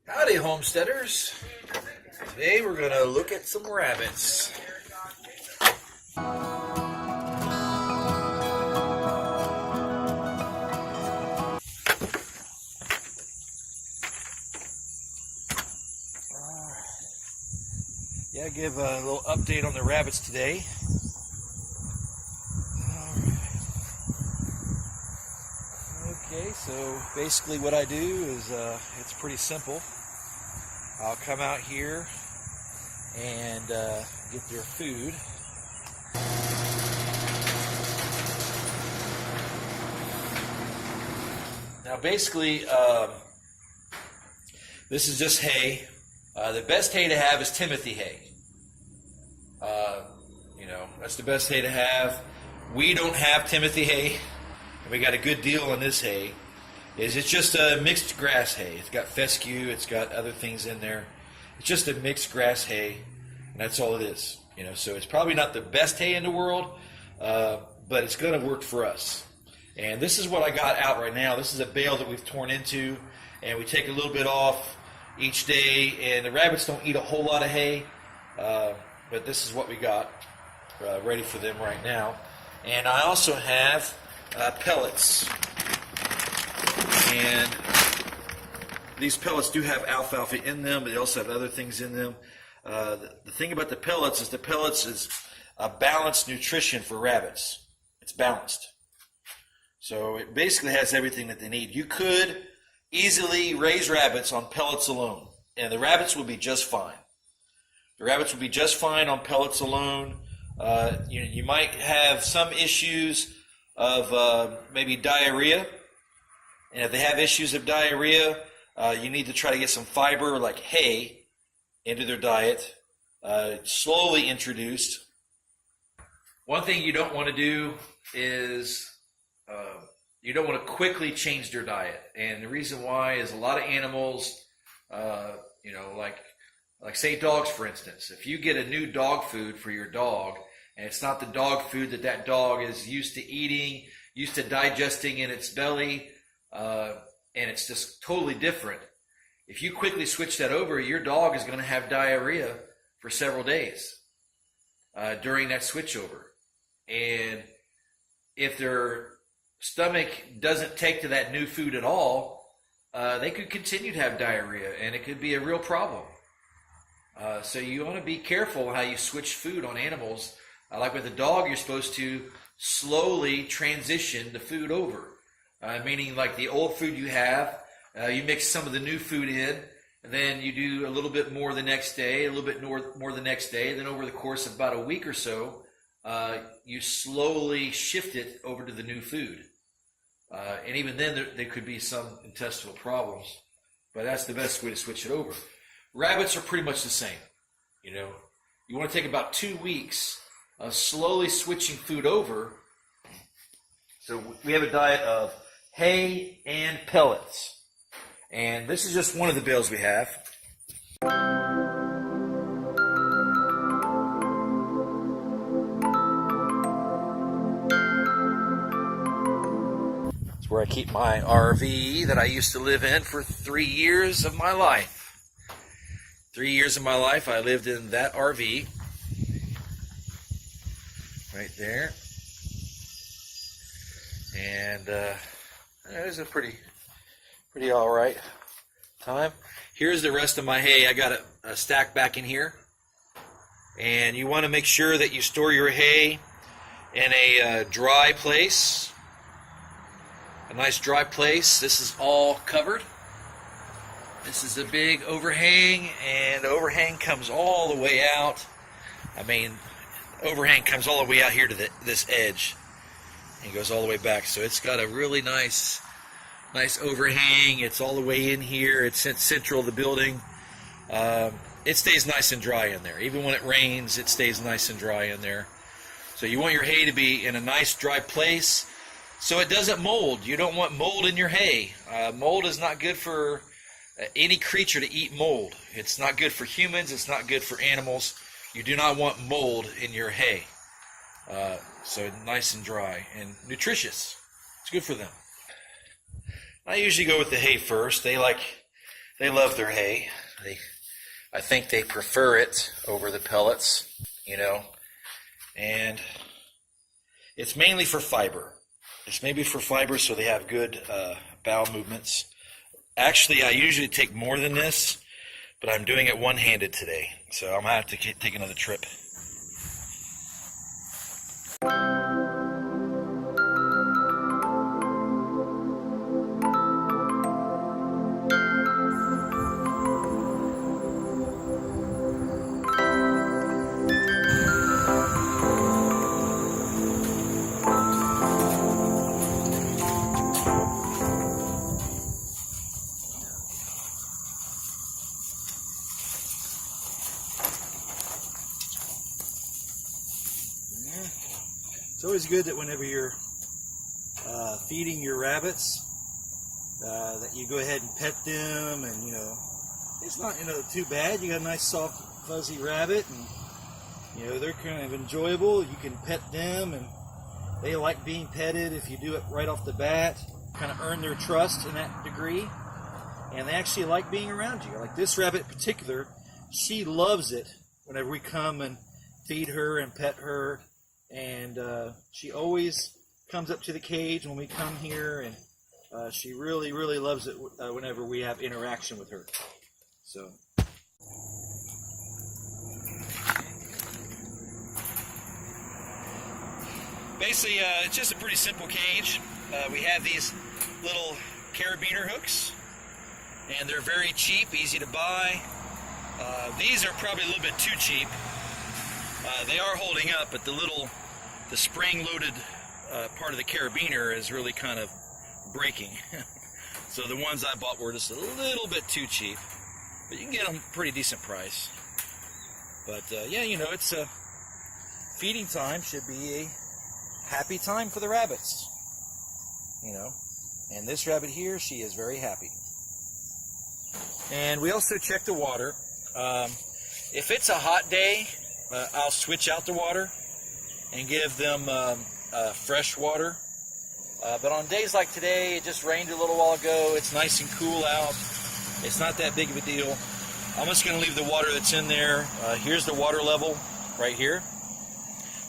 Howdy, homesteaders. Today we're going to look at some rabbits. Yeah, give a little update on the rabbits today. Okay, so basically what I do is it's pretty simple. I'll come out here and get their food. Now basically this is just hay. The best hay to have is Timothy hay. That's the best hay to have. We don't have Timothy hay. We got a good deal on this hay. It's just a mixed grass hay. It's got fescue, it's got other things in there. It's just a mixed grass hay, and that's all it is. So it's probably not the best hay in the world, but it's going to work for us. And this is what I got out right now. This is a bale that we've torn into, and we take a little bit off each day. And the rabbits don't eat a whole lot of hay, but this is what we got ready for them right now. And I also have pellets, and these pellets do have alfalfa in them, but they also have other things in them. The thing about the pellets is a balanced nutrition for rabbits. It's balanced, so it basically has everything that they need. You could easily raise rabbits on pellets alone, and the rabbits will be just fine. The rabbits will be just fine on pellets alone. You might have some issues of maybe diarrhea, and if they have issues of diarrhea, you need to try to get some fiber like hay into their diet, slowly introduced. One thing you don't want to do is you don't want to quickly change their diet, and the reason why is a lot of animals, like say dogs, for instance. If you get a new dog food for your dog, and it's not the dog food that dog is used to eating, used to digesting in its belly, and it's just totally different. If you quickly switch that over, your dog is going to have diarrhea for several days during that switchover. And if their stomach doesn't take to that new food at all, they could continue to have diarrhea, and it could be a real problem. So you want to be careful how you switch food on animals. Like with a dog, you're supposed to slowly transition the food over. Meaning like the old food you have, you mix some of the new food in, and then you do a little bit more the next day, a little bit more the next day. Then over the course of about a week or so, you slowly shift it over to the new food. And even then, there could be some intestinal problems. But that's the best way to switch it over. Rabbits are pretty much the same. You want to take about 2 weeks of slowly switching food over. So we have a diet of hay and pellets. And this is just one of the bales we have. It's where I keep my RV that I used to live in for 3 years of my life. 3 years of my life I lived in that RV. Right there. And it was a pretty all right time. Here's the rest of my hay. I got a stack back in here. And you want to make sure that you store your hay in a dry place. A nice dry place. This is all covered. This is a big overhang, and the overhang comes all the way out. Overhang comes all the way out here to this edge and goes all the way back. So it's got a really nice overhang. It's all the way in here. It's central to the building. It stays nice and dry in there. Even when it rains, it stays nice and dry in there. So you want your hay to be in a nice dry place so it doesn't mold. You don't want mold in your hay. Mold is not good for any creature to eat mold. It's not good for humans. It's not good for animals. You do not want mold in your hay. So nice and dry and nutritious. It's good for them. I usually go with the hay first. They like They love their hay. I think they prefer it over the pellets, and it's mainly for fiber. It's maybe for fiber so they have good bowel movements. Actually, I usually take more than this, but I'm doing it one-handed today, so I'm going to have to take another trip. It's always good that whenever you're feeding your rabbits, that you go ahead and pet them, and it's not too bad. You got a nice soft fuzzy rabbit, and they're kind of enjoyable. You can pet them, and they like being petted if you do it right off the bat. Kind of earn their trust in that degree, and they actually like being around you. Like this rabbit in particular, she loves it whenever we come and feed her and pet her. And she always comes up to the cage when we come here, and she really, really loves it whenever we have interaction with her. So. Basically, it's just a pretty simple cage. We have these little carabiner hooks, and they're very cheap, easy to buy. These are probably a little bit too cheap. They are holding up, but the spring-loaded part of the carabiner is really kind of breaking. So the ones I bought were just a little bit too cheap, but you can get them pretty decent price. But yeah, it's feeding time should be a happy time for the rabbits. And this rabbit here, she is very happy. And we also check the water. If it's a hot day, I'll switch out the water and give them fresh water. But on days like today, it just rained a little while ago, it's nice and cool out, it's not that big of a deal. I'm just going to leave the water that's in there. Here's the water level right here.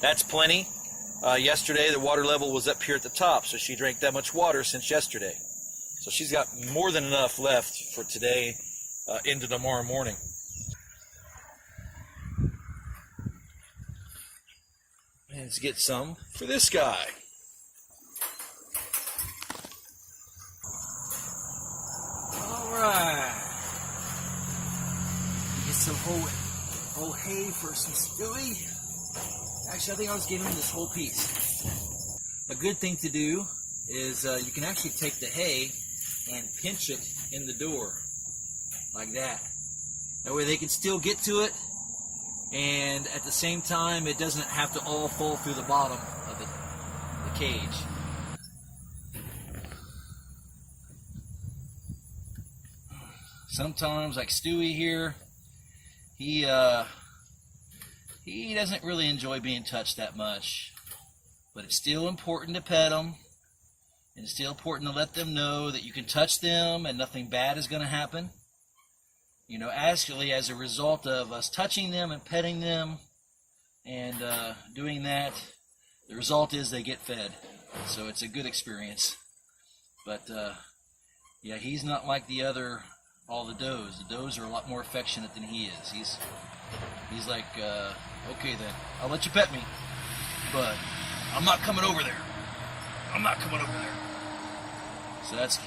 That's plenty. Yesterday the water level was up here at the top, so she drank that much water since yesterday. So she's got more than enough left for today into tomorrow morning. And let's get some for this guy. Alright. Get some whole hay for some Stewie. Actually, I think I'll just give him this whole piece. A good thing to do is you can actually take the hay and pinch it in the door like that. That way they can still get to it, and at the same time it doesn't have to all fall through the bottom of the cage. Sometimes, like Stewie here, he doesn't really enjoy being touched that much, but it's still important to pet them, and it's still important to let them know that you can touch them and nothing bad is going to happen. Actually, as a result of us touching them and petting them and doing that, the result is they get fed. So it's a good experience. But yeah, he's not like all the does. The does are a lot more affectionate than he is. He's like, okay then, I'll let you pet me, but I'm not coming over there. I'm not coming over there. So that's,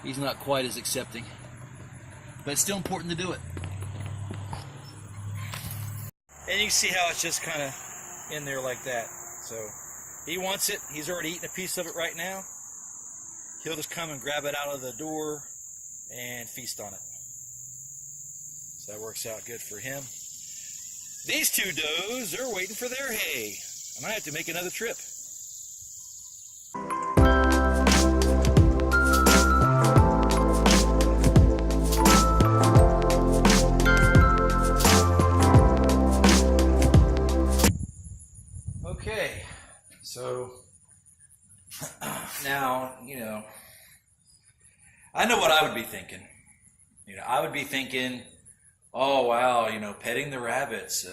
he's not quite as accepting. But it's still important to do it. And you can see how it's just kind of in there like that. So he wants it. He's already eaten a piece of it right now. He'll just come and grab it out of the door and feast on it. So that works out good for him. These two does, they're waiting for their hay. I might have to make another trip. Okay, so now, I know know what I would be thinking? I would be thinking, oh wow, petting the rabbits,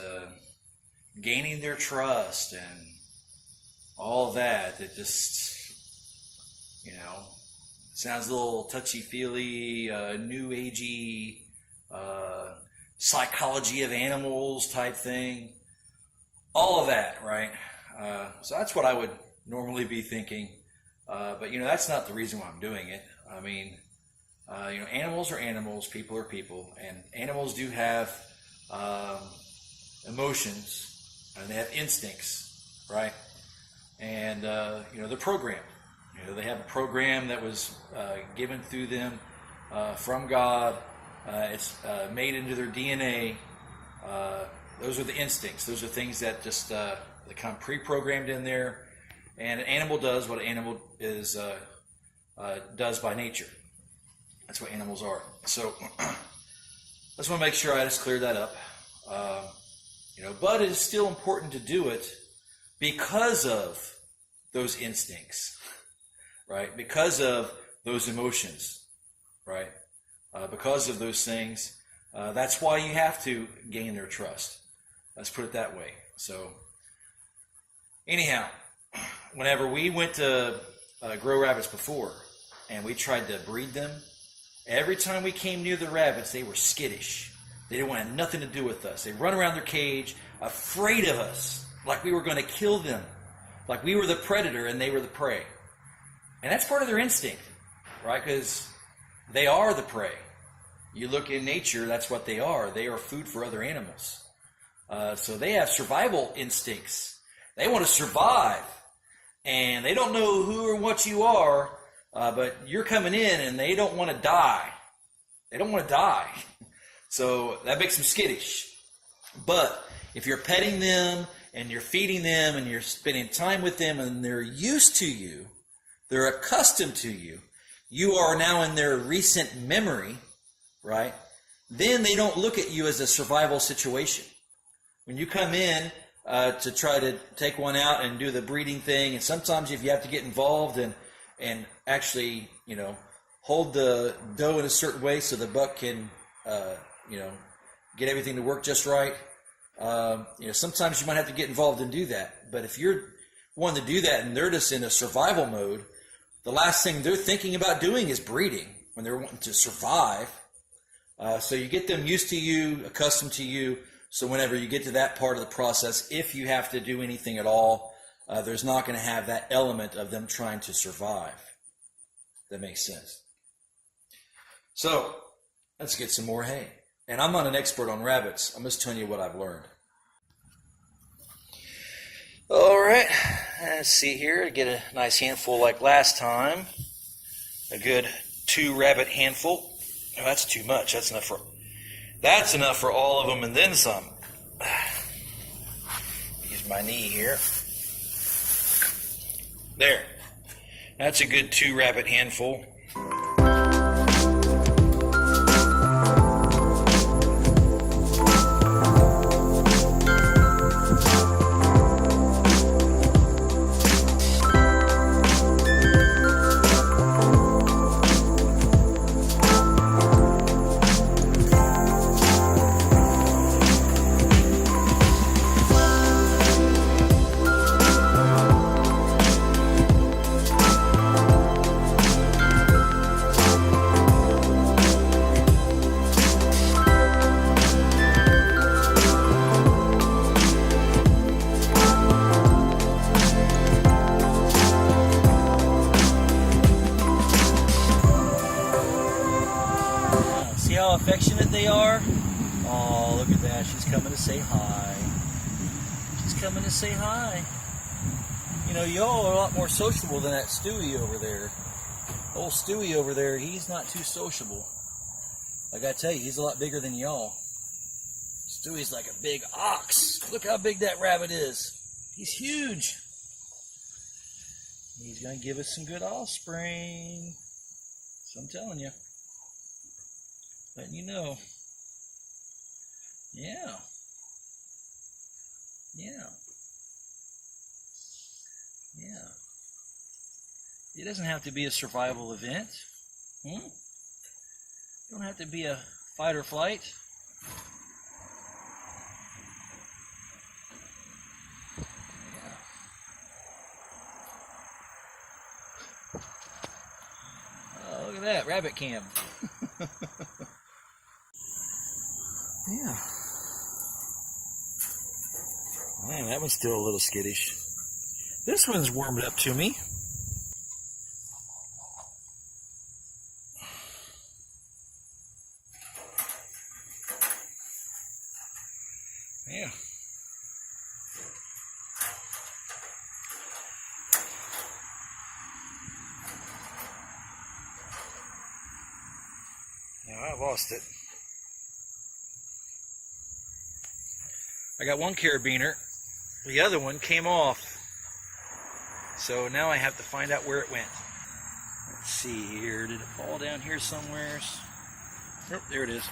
gaining their trust, and all that. It just, sounds a little touchy-feely, new agey, psychology of animals type thing. All of that, right? So that's what I would normally be thinking. But that's not the reason why I'm doing it. I mean, animals are animals, people are people, and animals do have emotions, and they have instincts, right? And they're programmed. They have a program that was given through them from God. It's made into their DNA. Those are the instincts. Those are things that just they come pre-programmed in there. And an animal does what an animal is does by nature. That's what animals are. So I just want to make sure I just clear that up. But it is still important to do it because of those instincts, right? Because of those emotions, right? Because of those things. That's why you have to gain their trust. Let's put it that way. So anyhow, whenever we went to grow rabbits before and we tried to breed them, every time we came near the rabbits, they were skittish. They didn't want nothing to do with us. They run around their cage, afraid of us, like we were going to kill them, like we were the predator and they were the prey. And that's part of their instinct, right? Because they are the prey. You look in nature, that's what they are. They are food for other animals. So they have survival instincts. They want to survive. And they don't know who or what you are, but you're coming in and they don't want to die. They don't want to die. So that makes them skittish. But if you're petting them and you're feeding them and you're spending time with them and they're used to you, they're accustomed to you, you are now in their recent memory, right? Then they don't look at you as a survival situation. When you come in to try to take one out and do the breeding thing, and sometimes if you have to get involved and actually, hold the doe in a certain way so the buck can, get everything to work just right. Sometimes you might have to get involved and do that. But if you're one to do that and they're just in a survival mode, the last thing they're thinking about doing is breeding when they're wanting to survive. So you get them used to you, accustomed to you. So whenever you get to that part of the process, if you have to do anything at all, there's not going to have that element of them trying to survive. That makes sense. So let's get some more hay. And I'm not an expert on rabbits. I'm just telling you what I've learned. All right. Let's see here. Get a nice handful like last time. A good 2 rabbit handful. Oh, that's too much. That's enough for all of them and then some. Use my knee here. There. That's a good 2 rabbit handful. Affectionate they are. Oh, look at that. She's coming to say hi. She's coming to say hi. Y'all are a lot more sociable than that Stewie over there. Old Stewie over there, he's not too sociable. I gotta tell you, he's a lot bigger than y'all. Stewie's like a big ox. Look how big that rabbit is. He's huge. He's gonna give us some good offspring. So I'm telling you. Letting you know. Yeah. It doesn't have to be a survival event. Don't have to be a fight or flight. Oh, look at that, rabbit cam. Yeah. Man, that one's still a little skittish. This one's warmed up to me. Yeah. Now I lost it. I got one carabiner. The other one came off. So now I have to find out where it went. Let's see here. Did it fall down here somewhere? Nope, there it is.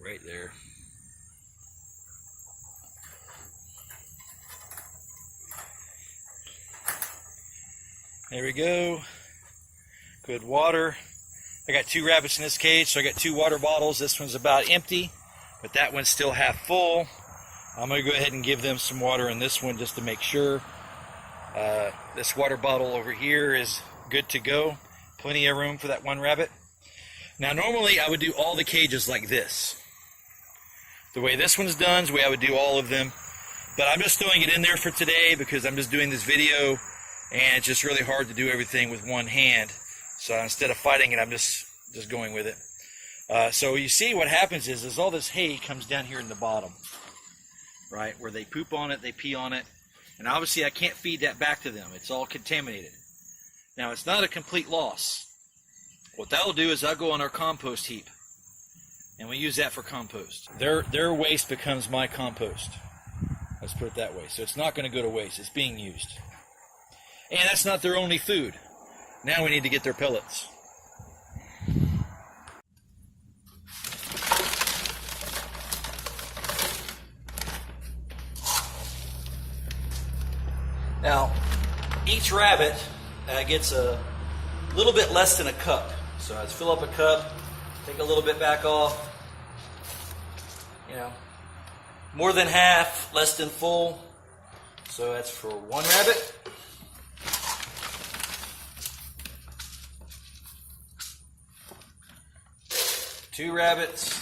Right there. There we go. Good water. I got 2 rabbits in this cage, so I got 2 water bottles. This one's about empty, but that one's still half full. I'm going to go ahead and give them some water in this one just to make sure. This water bottle over here is good to go. Plenty of room for that one rabbit. Now normally I would do all the cages like this. The way this one's done is the way I would do all of them. But I'm just throwing it in there for today because I'm just doing this video and it's just really hard to do everything with one hand. So instead of fighting it, I'm just going with it. So you see what happens is all this hay comes down here in the bottom. Right, where they poop on it, they pee on it, and obviously I can't feed that back to them. It's all contaminated. Now it's not a complete loss. What that'll do is I'll go on our compost heap, and we use that for compost. Their waste becomes my compost. Let's put it that way. So it's not going to go to waste. It's being used. And that's not their only food. Now we need to get their pellets. Now, each rabbit gets a little bit less than a cup. So let's fill up a cup, take a little bit back off. You know, more than half, less than full. So that's for 1 rabbit. Two rabbits.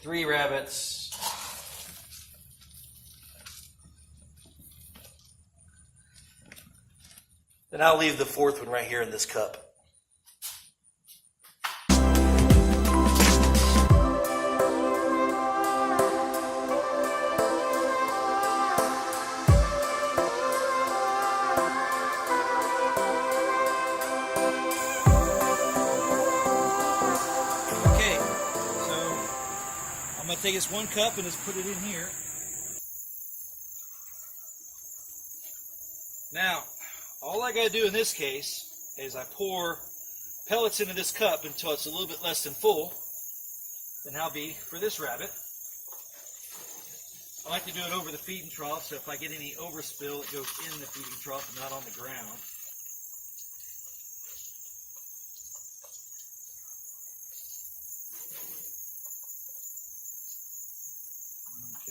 Three rabbits. Then I'll leave the 4th one right here in this cup. I'm going to take this 1 cup and just put it in here. Now, all I got to do in this case is I pour pellets into this cup until it's a little bit less than full. Then I'll be for this rabbit. I like to do it over the feeding trough, so if I get any overspill, it goes in the feeding trough and not on the ground.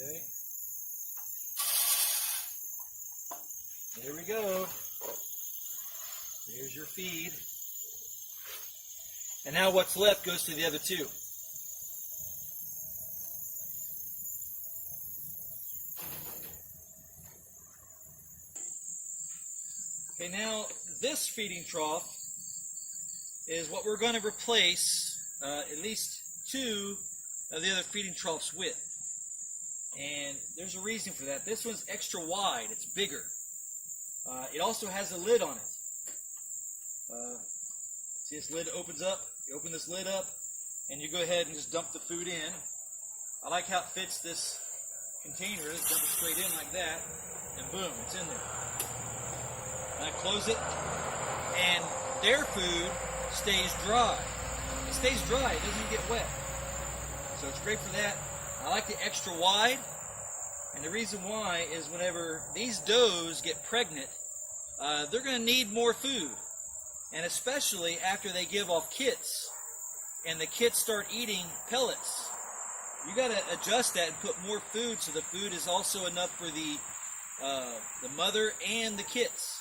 Okay. There we go. There's your feed. And now what's left goes to the other 2. Okay, now this feeding trough is what we're going to replace at least 2 of the other feeding troughs with. And there's a reason for that. This one's extra wide. It's bigger. It also has a lid on it. See, this lid opens up. You open this lid up, and you go ahead and just dump the food in. I like how it fits this container. Just dump it straight in like that, and boom, it's in there. And I close it, and their food stays dry. It stays dry. It doesn't get wet. So it's great for that. I like the extra wide And the reason why is whenever these does get pregnant, they're going to need more food. And especially after they give off kits and the kits start eating pellets, you got to adjust that and put more food so the food is also enough for the mother and the kits.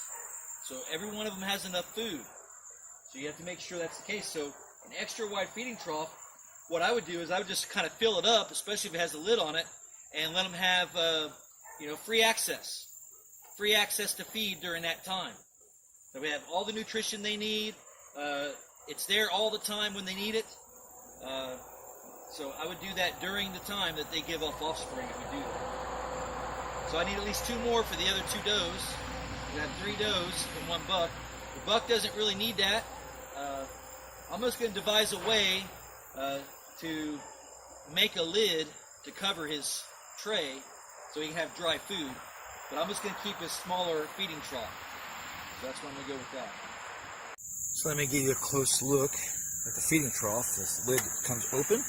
So every one of them has enough food. So you have to make sure that's the case. So an extra wide feeding trough, what I would do is I would just kind of fill it up, especially if it has a lid on it, and let them have free access to feed during that time. So we have all the nutrition they need. It's there all the time when they need it. So I would do that during the time that they give off offspring. I would do that. So I need at least 2 more for the other 2 does. We have 3 does and 1 buck. The buck doesn't really need that. I'm just going to devise a way to make a lid to cover his tray so he can have dry food. But I'm just going to keep a smaller feeding trough. So that's where I'm going to go with that. So let me give you a close look at the feeding trough. This lid comes open,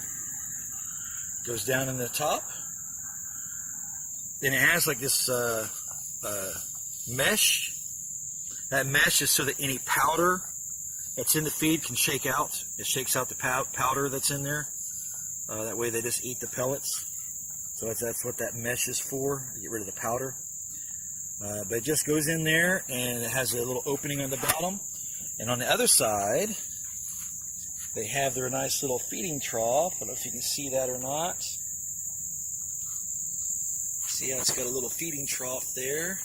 goes down in the top. Then it has like this mesh. That mesh is so that any powder that's in the feed can shake out. It shakes out the powder that's in there. That way they just eat the pellets. So that's what that mesh is for, to get rid of the powder. But it just goes in there, and it has a little opening on the bottom. And on the other side, they have their nice little feeding trough. I don't know if you can see that or not. See how it's got a little feeding trough there?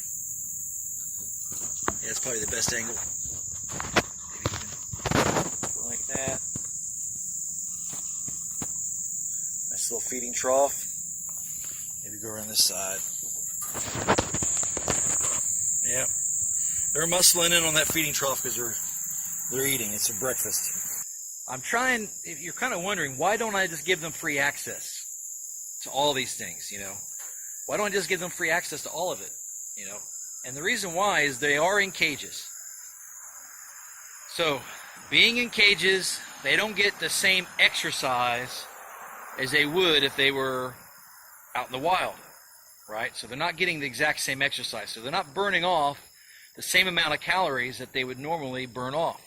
Yeah, it's probably the best angle. Maybe even go like that. Nice little feeding trough. Maybe go around this side. Yep. They're muscling in on that feeding trough because they're eating. It's their breakfast. I'm trying, if you're kind of wondering, why don't I just give them free access to all these things, Why don't I just give them free access to all of it, And the reason why is they are in cages. So, being in cages, they don't get the same exercise as they would if they were out in the wild, right? So they're not getting the exact same exercise. So they're not burning off the same amount of calories that they would normally burn off.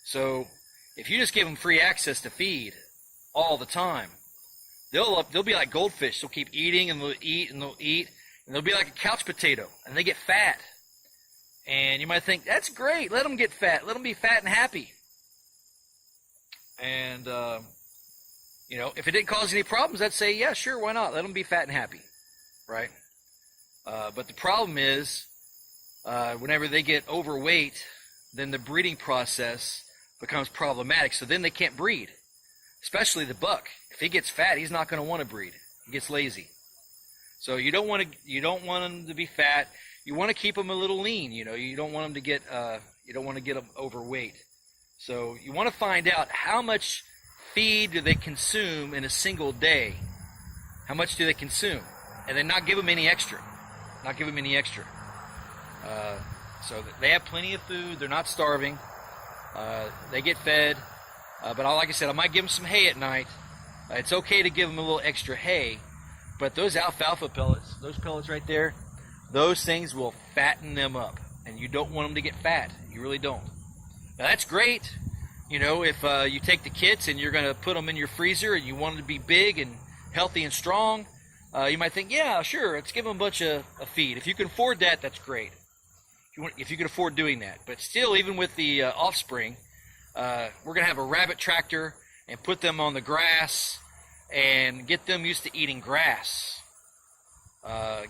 So if you just give them free access to feed all the time, they'll be like goldfish. They'll keep eating and they'll eat and they'll eat, and they'll be like a couch potato, and they get fat. And you might think, that's great. Let them get fat. Let them be fat and happy. And, if it didn't cause any problems, I'd say, yeah, sure, why not? Let them be fat and happy, right? But the problem is, whenever they get overweight, then the breeding process becomes problematic. So then they can't breed, especially the buck. If he gets fat, he's not going to want to breed. He gets lazy. So you don't want him to be fat. You want to keep him a little lean. You don't want him to get him overweight. So you want to find out how much feed do they consume in a single day. How much do they consume? And then not give them any extra. So they have plenty of food. They're not starving. They get fed. But like I said, I might give them some hay at night. It's okay to give them a little extra hay. But those alfalfa pellets, those pellets right there, those things will fatten them up. And you don't want them to get fat. You really don't. Now that's great. If you take the kits and you're going to put them in your freezer and you want them to be big and healthy and strong, you might think, yeah, sure, let's give them a bunch of feed. If you can afford that, that's great. If you can afford doing that. But still, even with the offspring, we're going to have a rabbit tractor and put them on the grass and get them used to eating grass.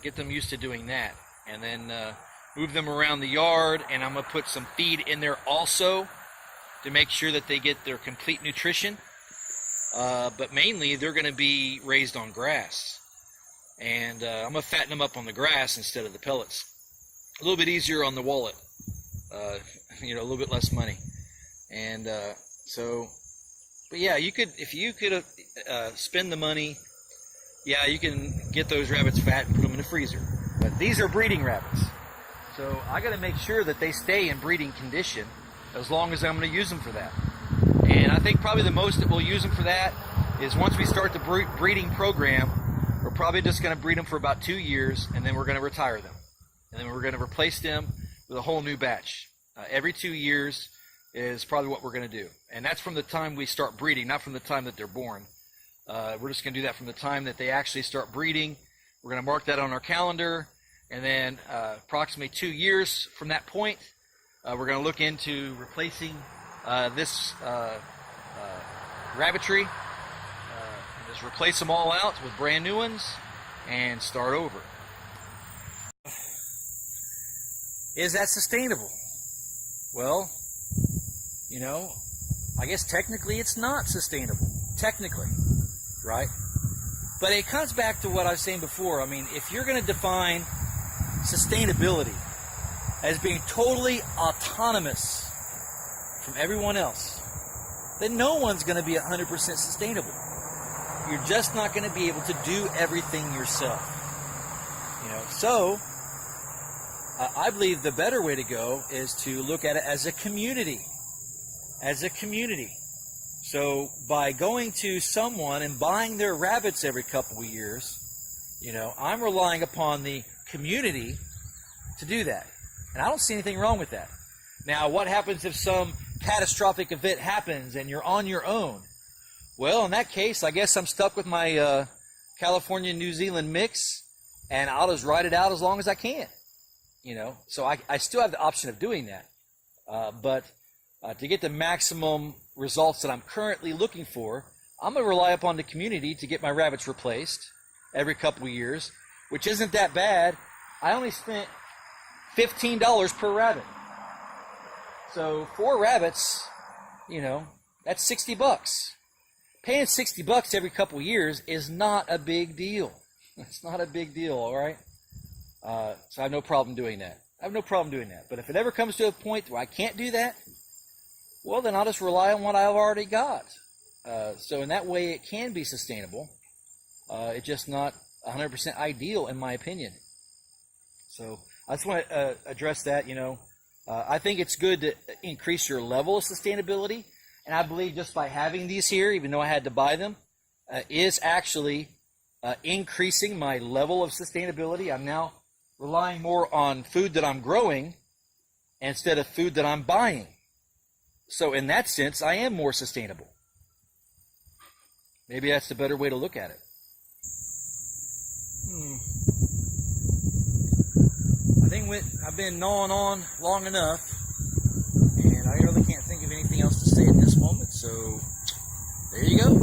Get them used to doing that. And then move them around the yard, and I'm going to put some feed in there also to make sure that they get their complete nutrition. But mainly, they're going to be raised on grass. And I'm going to fatten them up on the grass instead of the pellets. A little bit easier on the wallet. A little bit less money. And but yeah, if you could spend the money, yeah, you can get those rabbits fat and put them in the freezer. But these are breeding rabbits. So I got to make sure that they stay in breeding condition as long as I'm going to use them for that. And I think probably the most that we'll use them for that is once we start the breeding program, we're probably just going to breed them for about 2 years, and then we're going to retire them. And then we're going to replace them with a whole new batch. Every 2 years is probably what we're going to do. And that's from the time we start breeding, not from the time that they're born. We're just going to do that from the time that they actually start breeding. We're going to mark that on our calendar. And then approximately 2 years from that point, we're going to look into replacing this rabbitry. Just replace them all out with brand new ones and start over. Is that sustainable? Well, you know, I guess technically it's not sustainable. Technically, right? But it comes back to what I was saying before. I mean, if you're going to define sustainability as being totally autonomous from everyone else, then no one's going to be 100% sustainable. You're just not going to be able to do everything yourself. You know, so I believe the better way to go is to look at it as a community. As a community. So by going to someone and buying their rabbits every couple of years, you know, I'm relying upon the community to do that. And I don't see anything wrong with that. Now, what happens if some catastrophic event happens and you're on your own? Well, in that case, I guess I'm stuck with my California-New Zealand mix, and I'll just ride it out as long as I can. You know, so I still have the option of doing that. But to get the maximum results that I'm currently looking for, I'm going to rely upon the community to get my rabbits replaced every couple of years, which isn't that bad. I only spent $15 per rabbit. So 4 rabbits, you know, that's $60. Paying $60 every couple of years is not a big deal. It's not a big deal, all right? So I have no problem doing that. I have no problem doing that. But if it ever comes to a point where I can't do that, well, then I'll just rely on what I've already got. So in that way, it can be sustainable. It's just not 100% ideal, in my opinion. So I just want to address that. You know, I think it's good to increase your level of sustainability. And I believe just by having these here, even though I had to buy them, is actually increasing my level of sustainability. I'm now relying more on food that I'm growing instead of food that I'm buying. So in that sense, I am more sustainable. Maybe that's the better way to look at it. I think I've been gnawing on long enough, and I really can't think of anything else to say at this moment, so there you go.